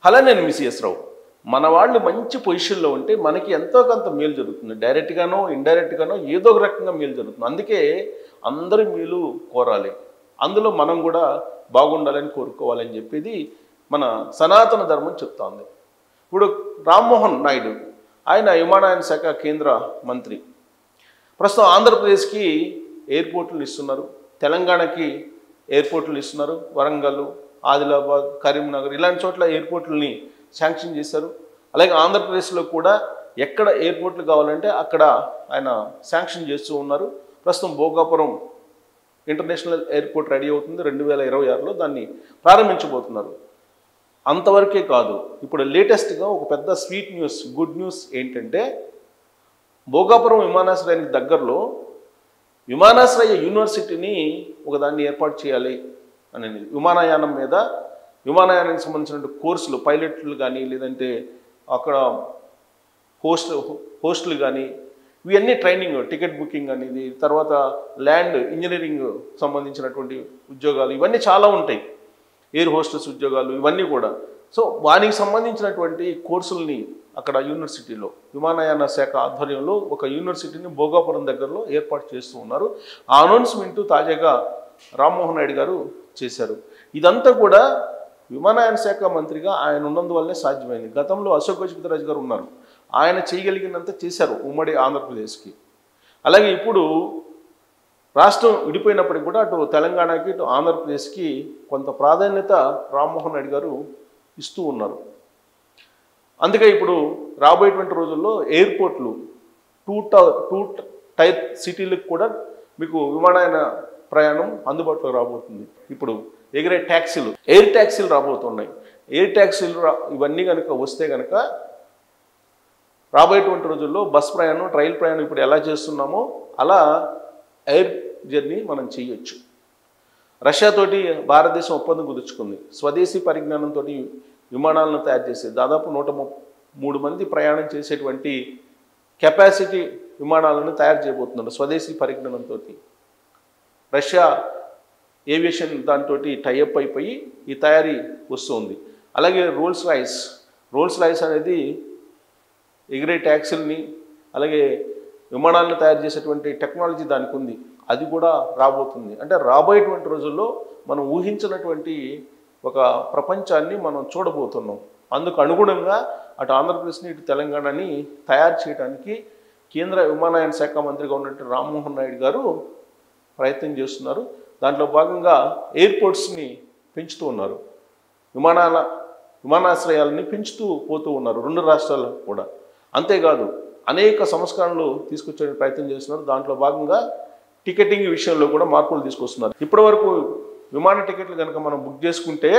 అలా నేను మిస్ఎస్ రావు మన వాళ్ళు మంచి పొజిషన్లో ఉంటే మనకి ఎంతో కొంత మేలు జరుగుతుంది. డైరెక్ట్గానో ఇండైరెక్ట్గానో ఏదో ఒక రకంగా మేలు జరుగుతుంది. అందుకే అందరి మేలు కోరాలి, అందులో మనం కూడా బాగుండాలని కోరుకోవాలని చెప్పేది మన సనాతన ధర్మం చెప్తోంది. ఇప్పుడు రామ్మోహన్ నాయుడు ఆయన విమానయాన శాఖ కేంద్ర మంత్రి. ప్రస్తుతం ఆంధ్రప్రదేశ్కి ఎయిర్పోర్ట్లు ఇస్తున్నారు, తెలంగాణకి ఎయిర్పోర్ట్లు ఇస్తున్నారు. వరంగల్, ఆదిలాబాద్, కరీంనగర్ ఇలాంటి చోట్ల ఎయిర్పోర్ట్లని శాంక్షన్ చేశారు. అలాగే ఆంధ్రప్రదేశ్లో కూడా ఎక్కడ ఎయిర్పోర్ట్లు కావాలంటే అక్కడ ఆయన శాంక్షన్ చేస్తూ ఉన్నారు. ప్రస్తుతం భోగాపురం ఇంటర్నేషనల్ ఎయిర్పోర్ట్ రెడీ అవుతుంది. 2026లో దాన్ని ప్రారంభించబోతున్నారు. అంతవరకే కాదు, ఇప్పుడు లేటెస్ట్గా ఒక పెద్ద స్వీట్ న్యూస్, గుడ్ న్యూస్ ఏంటంటే భోగాపురం విమానాశ్రయానికి దగ్గరలో విమానాశ్రయ యూనివర్సిటీని ఒకదాన్ని ఏర్పాటు చేయాలి అనేది. విమానయానం మీద విమానయానానికి సంబంధించిన కోర్సులు, పైలట్లు కానీ లేదంటే అక్కడ హోస్టులు కానీ ఇవన్నీ ట్రైనింగ్, టికెట్ బుకింగ్ అనేది, తర్వాత ల్యాండ్ ఇంజనీరింగ్ సంబంధించినటువంటి ఉద్యోగాలు ఇవన్నీ చాలా ఉంటాయి. ఎయిర్ హోస్టెస్ ఉద్యోగాలు ఇవన్నీ కూడా. సో వానికి సంబంధించినటువంటి కోర్సుల్ని అక్కడ యూనివర్సిటీలో విమానయాన శాఖ ఆధ్వర్యంలో ఒక యూనివర్సిటీని భోగాపురం దగ్గరలో ఏర్పాటు చేస్తూ ఉన్నారు. ఆ అనౌన్స్మెంట్ తాజాగా రామ్మోహన్ నాయుడు గారు చేశారు. ఇదంతా కూడా విమానయాన శాఖ మంత్రిగా ఆయన ఉన్నందువల్లే సాధ్యమైంది. గతంలో అశోక్ గజపతిరాజు గారు ఉన్నారు, ఆయన చేయగలిగినంత చేశారు ఉమ్మడి ఆంధ్రప్రదేశ్కి. అలాగే ఇప్పుడు రాష్ట్రం విడిపోయినప్పటికీ కూడా అటు తెలంగాణకి ఇటు ఆంధ్రప్రదేశ్కి కొంత ప్రాధాన్యత రామ్మోహన్ నాయుడు గారు ఇస్తూ ఉన్నారు. అందుకే ఇప్పుడు రాబోయేటువంటి రోజుల్లో ఎయిర్పోర్ట్లు టూ టైర్ సిటీలకు కూడా మీకు విమానయాన ప్రయాణం అందుబాటులో రాబోతుంది. ఇప్పుడు ఎగిరే ట్యాక్సీలు, ఎయిర్ ట్యాక్సీలు రాబోతున్నాయి. ఎయిర్ ట్యాక్సీలు ఇవన్నీ కనుక వస్తే కనుక రాబోయేటువంటి రోజుల్లో బస్ ప్రయాణం, రైలు ప్రయాణం ఇప్పుడు ఎలా చేస్తున్నామో అలా ఎయిర్ జర్నీ మనం చేయొచ్చు. రష్యాతోటి భారతదేశం ఒప్పందం కుదుర్చుకుంది. స్వదేశీ పరిజ్ఞానంతో విమానాలను తయారు చేసి దాదాపు 103 మంది ప్రయాణం చేసేటువంటి కెపాసిటీ విమానాలను తయారు చేయబోతున్నారు స్వదేశీ పరిజ్ఞానంతో. రష్యా ఏవియేషన్ దాంతో టైఅప్ అయిపోయి ఈ తయారీ వస్తుంది. అలాగే రోల్స్ రాయిస్ అనేది ఎగిరే ట్యాక్సీలని అలాగే విమానాలను తయారు చేసేటువంటి టెక్నాలజీ దానికి ఉంది, అది కూడా రాబోతుంది. అంటే రాబోయేటువంటి రోజుల్లో మనం ఊహించినటువంటి ఒక ప్రపంచాన్ని మనం చూడబోతున్నాం. అందుకు అనుగుణంగా అటు ఆంధ్రప్రదేశ్ని ఇటు తెలంగాణని తయారు చేయడానికి కేంద్ర విమానయాన శాఖ మంత్రిగా ఉన్నట్టు రామ్మోహన్ నాయుడు గారు ప్రయత్నం చేస్తున్నారు. దాంట్లో భాగంగా ఎయిర్పోర్ట్స్ని పెంచుతూ ఉన్నారు, విమానాశ్రయాలని పెంచుతూ పోతూ ఉన్నారు రెండు రాష్ట్రాల్లో కూడా. అంతేకాదు అనేక సంస్కరణలు తీసుకొచ్చే ప్రయత్నం చేస్తున్నారు. దాంట్లో భాగంగా టికెటింగ్ విషయంలో కూడా మార్పులు తీసుకొస్తున్నారు. ఇప్పటివరకు విమాన టికెట్లు కనుక మనం బుక్ చేసుకుంటే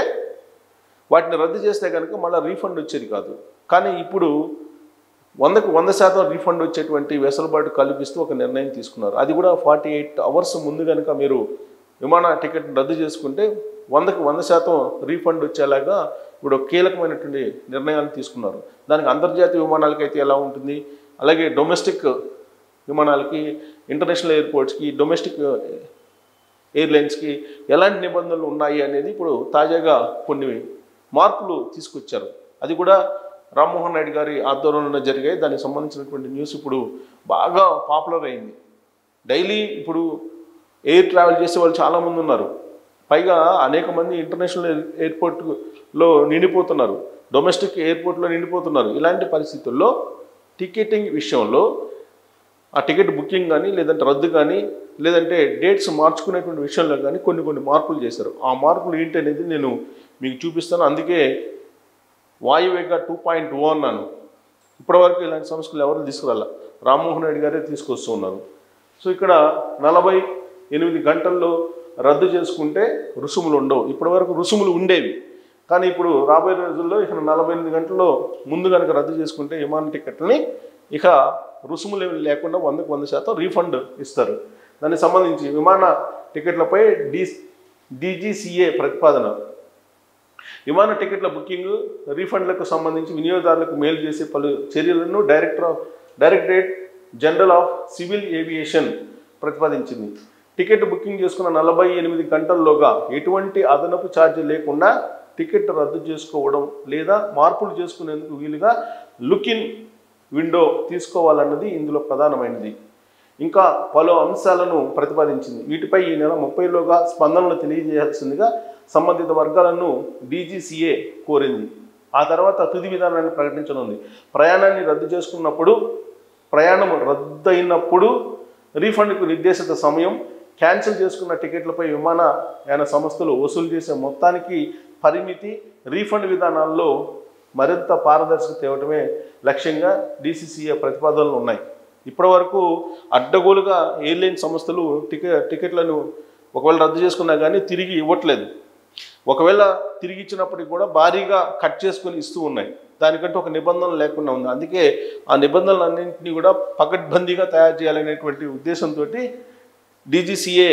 వాటిని రద్దు చేస్తే కనుక మళ్ళీ రీఫండ్ వచ్చేది కాదు. కానీ ఇప్పుడు 100% రీఫండ్ వచ్చేటువంటి వెసులుబాటు కల్పిస్తూ ఒక నిర్ణయం తీసుకున్నారు. అది కూడా 48 అవర్స్ ముందు కనుక మీరు విమాన టికెట్ రద్దు చేసుకుంటే 100% రీఫండ్ వచ్చేలాగా ఇప్పుడు కీలకమైనటువంటి నిర్ణయాలు తీసుకున్నారు. దానికి అంతర్జాతీయ విమానాలకైతే ఎలా ఉంటుంది, అలాగే డొమెస్టిక్ విమానాలకి, ఇంటర్నేషనల్ ఎయిర్పోర్ట్స్కి, డొమెస్టిక్ ఎయిర్లైన్స్కి ఎలాంటి నిబంధనలు ఉన్నాయి అనేది ఇప్పుడు తాజాగా కొన్ని మార్పులు తీసుకొచ్చారు. అది కూడా రామ్మోహన్ నాయుడు గారి ఆధ్వర్యంలో జరిగాయి. దానికి సంబంధించినటువంటి న్యూస్ ఇప్పుడు బాగా పాపులర్ అయింది. డైలీ ఇప్పుడు ఎయిర్ ట్రావెల్ చేసే వాళ్ళు చాలామంది ఉన్నారు. పైగా అనేక మంది ఇంటర్నేషనల్ ఎయిర్పోర్ట్లో నిండిపోతున్నారు, డొమెస్టిక్ ఎయిర్పోర్ట్లో నిండిపోతున్నారు. ఇలాంటి పరిస్థితుల్లో టికెటింగ్ విషయంలో ఆ టికెట్ బుకింగ్ కానీ లేదంటే రద్దు కానీ లేదంటే డేట్స్ మార్చుకునేటువంటి విషయంలో కానీ కొన్ని మార్పులు చేశారు. ఆ మార్పులు ఏంటి అనేది నేను మీకు చూపిస్తాను. అందుకే వాయువేగ 2.0 అన్నాను. ఇప్పటివరకు ఇలాంటి సంస్థలు ఎవరు తీసుకురాలా, రామ్మోహన్ నాయుడు గారే తీసుకొస్తూ ఉన్నారు. సో ఇక్కడ 48 గంటల్లో రద్దు చేసుకుంటే రుసుములు ఉండవు. ఇప్పటివరకు రుసుములు ఉండేవి, కానీ ఇప్పుడు రాబోయే రోజుల్లో ఇక 48 గంటల్లో ముందు కనుక రద్దు చేసుకుంటే విమాన టికెట్ని ఇక రుసుములు లేకుండా 100% రీఫండ్ ఇస్తారు. దానికి సంబంధించి విమాన టికెట్లపై DGCA ప్రతిపాదన, విమాన టికెట్ల బుకింగ్ రీఫండ్లకు సంబంధించి వినియోగదారులకు మేలు చేసే పలు చర్యలను directorate general of civil aviation ప్రతిపాదించింది. టికెట్ బుకింగ్ చేసుకున్న 48 గంటల్లోగా ఎటువంటి అదనపు ఛార్జీ లేకుండా టికెట్ రద్దు చేసుకోవడం లేదా మార్పులు చేసుకునేందుకు వీలుగా లుక్ ఇన్ విండో తీసుకోవాలన్నది ఇందులో ప్రధానమైనది. ఇంకా పలు అంశాలను ప్రతిపాదించింది. వీటిపై ఈ నెల 30లోగా స్పందనలు తెలియజేయాల్సిందిగా సంబంధిత వర్గాలను డీజీసీఏ కోరింది. ఆ తర్వాత తుది విధానాన్ని ప్రకటించనుంది. ప్రయాణం రద్దయినప్పుడు రీఫండ్కు నిర్దేశిత సమయం, క్యాన్సిల్ చేసుకున్న టికెట్లపై విమానయాన సంస్థలు వసూలు చేసే మొత్తానికి పరిమితి, రీఫండ్ విధానాల్లో మరింత పారదర్శకత తేవటమే లక్ష్యంగా డీసీసీఏ ప్రతిపాదనలు ఉన్నాయి. ఇప్పటి వరకు అడ్డగోలుగా ఎయిర్లైన్ సంస్థలు టికెట్లను ఒకవేళ రద్దు చేసుకున్నా కానీ తిరిగి ఇవ్వట్లేదు. ఒకవేళ తిరిగి ఇచ్చినప్పటికీ కూడా భారీగా కట్ చేసుకొని ఇస్తూ ఉన్నాయి. దానికంటే ఒక నిబంధన లేకుండా ఉంది. అందుకే ఆ నిబంధనలన్నింటినీ కూడా పకడ్బందీగా తయారు చేయాలనేటువంటి ఉద్దేశంతో డీజీసీఏ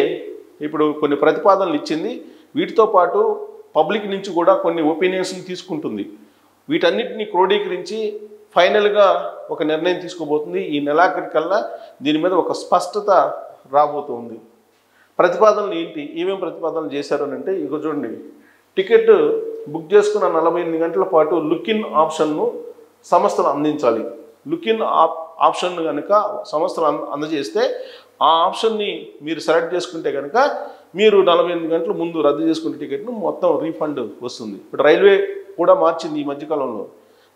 ఇప్పుడు కొన్ని ప్రతిపాదనలు ఇచ్చింది. వీటితో పాటు పబ్లిక్ నుంచి కూడా కొన్ని ఒపీనియన్స్ని తీసుకుంటుంది. వీటన్నిటిని క్రోడీకరించి ఫైనల్గా ఒక నిర్ణయం తీసుకోబోతుంది. ఈ నెలాఖరికల్లా దీని మీద ఒక స్పష్టత రాబోతుంది. ప్రతిపాదనలు ఏంటి, ఏమేమి ప్రతిపాదనలు చేశారు అని అంటే, ఇక చూడండి, టికెట్ బుక్ చేసుకున్న 48 గంటల పాటు లుక్ ఇన్ ఆప్షన్ను సంస్థలు అందించాలి. లుక్ ఇన్ ఆప్షన్ను కనుక సంస్థలు అందజేస్తే ఆ ఆప్షన్ని మీరు సెలెక్ట్ చేసుకుంటే కనుక మీరు 48 గంటల ముందు రద్దు చేసుకునే టికెట్ను మొత్తం రీఫండ్ వస్తుంది. ఇప్పుడు రైల్వే కూడా మార్చింది. ఈ మధ్యకాలంలో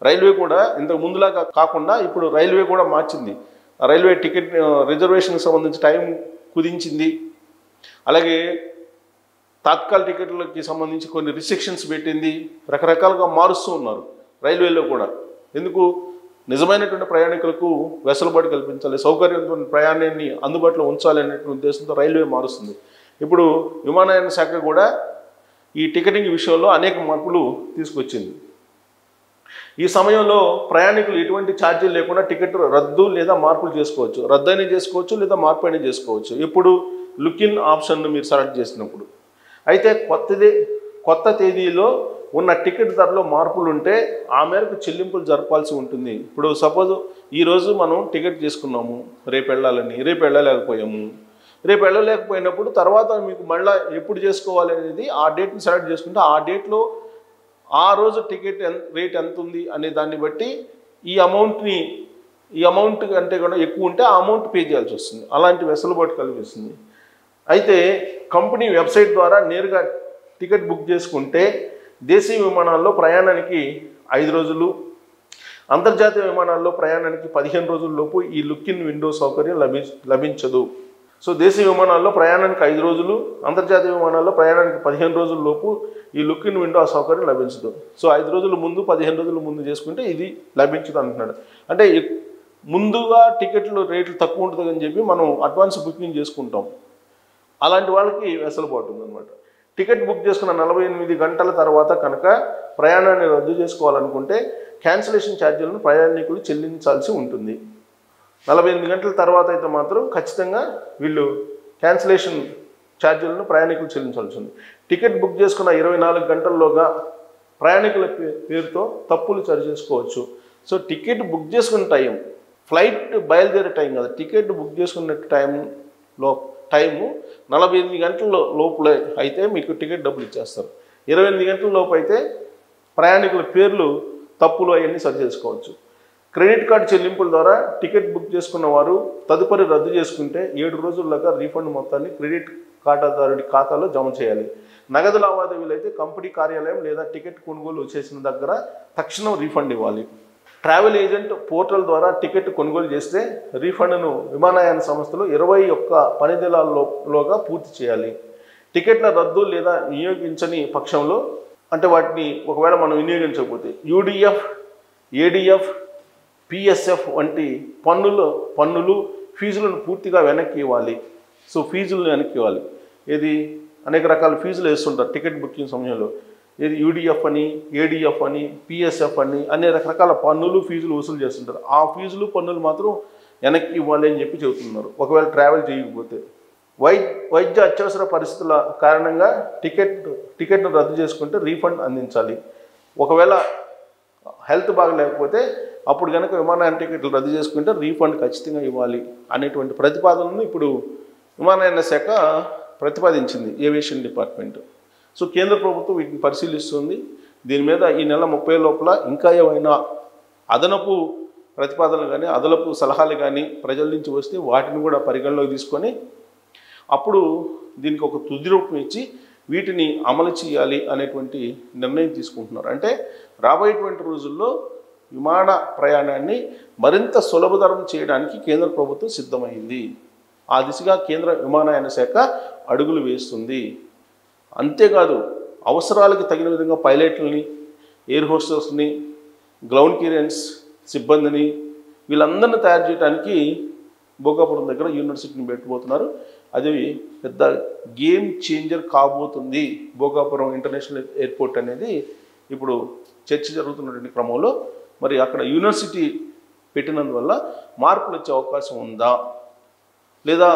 రైల్వే కూడా ఇంతకు ముందులాగా కాకుండా ఇప్పుడు రైల్వే కూడా మార్చింది. రైల్వే టికెట్ రిజర్వేషన్కి సంబంధించి టైం కుదించింది. అలాగే తాత్కాల టికెట్లకి సంబంధించి కొన్ని రిస్ట్రిక్షన్స్ పెట్టింది. రకరకాలుగా మారుస్తూ ఉన్నారు రైల్వేలో కూడా. ఎందుకు? నిజమైనటువంటి ప్రయాణికులకు వెసులుబాటు కల్పించాలి, సౌకర్యంతో ప్రయాణాన్ని అందుబాటులో ఉంచాలి అనేటువంటి ఉద్దేశంతో రైల్వే మారుస్తుంది. ఇప్పుడు విమానయాన శాఖ కూడా ఈ టికెటింగ్ విషయంలో అనేక మార్పులు తీసుకొచ్చింది. ఈ సమయంలో ప్రయాణికులు ఎటువంటి ఛార్జీలు లేకుండా టికెట్ రద్దు లేదా మార్పులు చేసుకోవచ్చు. రద్దు అయినా చేసుకోవచ్చు లేదా మార్పు అయినా చేసుకోవచ్చు. ఇప్పుడు లుక్ ఇన్ ఆప్షన్ను మీరు సెలెక్ట్ చేసినప్పుడు. అయితే కొత్త తేదీలో ఉన్న టికెట్ ధరలో మార్పులు ఉంటే ఆ మేరకు చెల్లింపులు జరపాల్సి ఉంటుంది. ఇప్పుడు సపోజ్ ఈరోజు మనం టికెట్ చేసుకున్నాము, రేపు వెళ్ళలేకపోయాము. రేపు వెళ్ళలేకపోయినప్పుడు తర్వాత మీకు మళ్ళీ ఎప్పుడు చేసుకోవాలి అనేది ఆ డేట్ని సెలెక్ట్ చేసుకుంటే ఆ డేట్లో ఆ రోజు టికెట్ రేట్ ఎంత ఉంది అనే దాన్ని బట్టి ఈ అమౌంట్ కంటే కూడా ఎక్కువ ఉంటే ఆ అమౌంట్ పే చేయాల్సి వస్తుంది. అలాంటి వెసులుబాటు కల్పిస్తుంది. అయితే కంపెనీ వెబ్సైట్ ద్వారా నేరుగా టికెట్ బుక్ చేసుకుంటే దేశీయ విమానాల్లో ప్రయాణానికి 5 రోజులు, అంతర్జాతీయ విమానాల్లో ప్రయాణానికి 15 రోజుల లోపు ఈ లుక్ ఇన్ విండో సౌకర్యం లభించదు. సో దేశీయ విమానాల్లో ప్రయాణానికి 5 రోజులు, అంతర్జాతీయ విమానాల్లో ప్రయాణానికి 15 రోజుల లోపు ఈ లుక్ ఇన్ విండో సౌకర్యం లభించదు. సో 5 రోజుల ముందు 15 రోజుల ముందు చేసుకుంటే ఇది లభించదు అంటున్నాడు. అంటే ముందుగా టికెట్లు రేట్లు తక్కువ ఉంటుందని చెప్పి మనం అడ్వాన్స్ బుకింగ్ చేసుకుంటాం. అలాంటి వాళ్ళకి వెసులుబాటు ఉందన్నమాట. టికెట్ బుక్ చేసుకున్న 48 గంటల తర్వాత కనుక ప్రయాణాన్ని రద్దు చేసుకోవాలనుకుంటే క్యాన్సిలేషన్ ఛార్జీలను ప్రయాణికులు చెల్లించాల్సి ఉంటుంది. 48 గంటల తర్వాత అయితే మాత్రం ఖచ్చితంగా వీళ్ళు క్యాన్సిలేషన్ ఛార్జీలను ప్రయాణికులు చెల్లించాల్సి ఉంది. టికెట్ బుక్ చేసుకున్న 24 గంటల్లోగా ప్రయాణికుల పేరుతో తప్పులు సరిచేసుకోవచ్చు. సో టికెట్ బుక్ చేసుకున్న టైం, ఫ్లైట్ బయలుదేరే టైం కదా, టికెట్ బుక్ చేసుకున్న టైము 48 గంటల లోపల అయితే మీకు టికెట్ డబ్బులు ఇచ్చేస్తారు. 28 గంటల లోపు అయితే ప్రయాణికుల పేర్లు తప్పులు అవన్నీ సరి చేసుకోవచ్చు. క్రెడిట్ కార్డు చెల్లింపుల ద్వారా టికెట్ బుక్ చేసుకున్న వారు తదుపరి రద్దు చేసుకుంటే 7 రోజుల్లోగా రీఫండ్ మొత్తాన్ని క్రెడిట్ కార్డుదారుడి ఖాతాలో జమ చేయాలి. నగదు లావాదేవీలు అయితే కంపెనీ కార్యాలయం లేదా టికెట్ కొనుగోలు చేసిన దగ్గర తక్షణం రీఫండ్ ఇవ్వాలి. ట్రావెల్ ఏజెంట్ పోర్టల్ ద్వారా టికెట్ కొనుగోలు చేస్తే రీఫండ్ను విమానయాన సంస్థలు 21 పని దినాల్లోగా పూర్తి చేయాలి. టికెట్ల రద్దు లేదా వినియోగించని పక్షంలో, అంటే వాటిని ఒకవేళ మనం వినియోగించకపోతే యూడిఎఫ్, ఏడిఎఫ్, పిఎస్ఎఫ్ వంటి పన్నులు ఫీజులను పూర్తిగా వెనక్కి ఇవ్వాలి. సో ఫీజులను వెనక్కి ఇవ్వాలి. ఇది అనేక రకాల ఫీజులు వేస్తుంటారు టికెట్ బుకింగ్ సమయంలో. ఇది యూడిఎఫ్ అని, ఏడిఎఫ్ అని, పిఎస్ఎఫ్ అని అనే రకరకాల పన్నులు ఫీజులు వసూలు చేస్తుంటారు. ఆ ఫీజులు పన్నులు మాత్రం వెనక్కి ఇవ్వాలి అని చెప్పి చెబుతున్నారు ఒకవేళ ట్రావెల్ చేయకపోతే. వైద్య అత్యవసర పరిస్థితుల కారణంగా టికెట్ను రద్దు చేసుకుంటే రీఫండ్ అందించాలి. ఒకవేళ హెల్త్ బాగలేకపోతే అప్పుడు కనుక విమానయాన టికెట్లు రద్దు చేసుకుంటే రీఫండ్ ఖచ్చితంగా ఇవ్వాలి అనేటువంటి ప్రతిపాదనను ఇప్పుడు విమానయాన శాఖ ప్రతిపాదించింది, ఏవియేషన్ డిపార్ట్మెంట్. సో కేంద్ర ప్రభుత్వం వీటిని పరిశీలిస్తుంది. దీని మీద ఈ నెల 30 లోపల ఇంకా ఏమైనా అదనపు ప్రతిపాదనలు కానీ అదనపు సలహాలు కానీ ప్రజల నుంచి వస్తే వాటిని కూడా పరిగణలోకి తీసుకొని అప్పుడు దీనికి ఒక తుది రూపం ఇచ్చి వీటిని అమలు చేయాలి అనేటువంటి నిర్ణయం తీసుకుంటున్నారు. అంటే రాబోయేటువంటి రోజుల్లో విమాన ప్రయాణాన్ని మరింత సులభతరం చేయడానికి కేంద్ర ప్రభుత్వం సిద్ధమైంది. ఆ దిశగా కేంద్ర విమానయాన శాఖ అడుగులు వేస్తుంది. అంతేకాదు అవసరాలకు తగిన విధంగా పైలట్లని, ఎయిర్ హోస్టర్స్ని, గ్రౌండ్ క్లియరెన్స్ సిబ్బందిని వీళ్ళందరినీ తయారు చేయడానికి భోగాపురం దగ్గర యూనివర్సిటీని పెట్టబోతున్నారు. అది పెద్ద గేమ్ చేంజర్ కాబోతుంది. భోగాపురం ఇంటర్నేషనల్ ఎయిర్పోర్ట్ అనేది ఇప్పుడు చర్చ జరుగుతున్నటువంటి క్రమంలో మరి అక్కడ యూనివర్సిటీ పెట్టినందువల్ల మార్పులు వచ్చే అవకాశం ఉందా, లేదా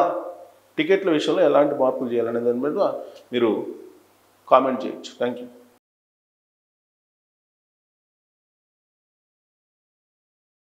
టికెట్ల విషయంలో ఎలాంటి మార్పులు చేయాలనే దాని మీద మీరు కామెంట్ చేయొచ్చు. Thank you.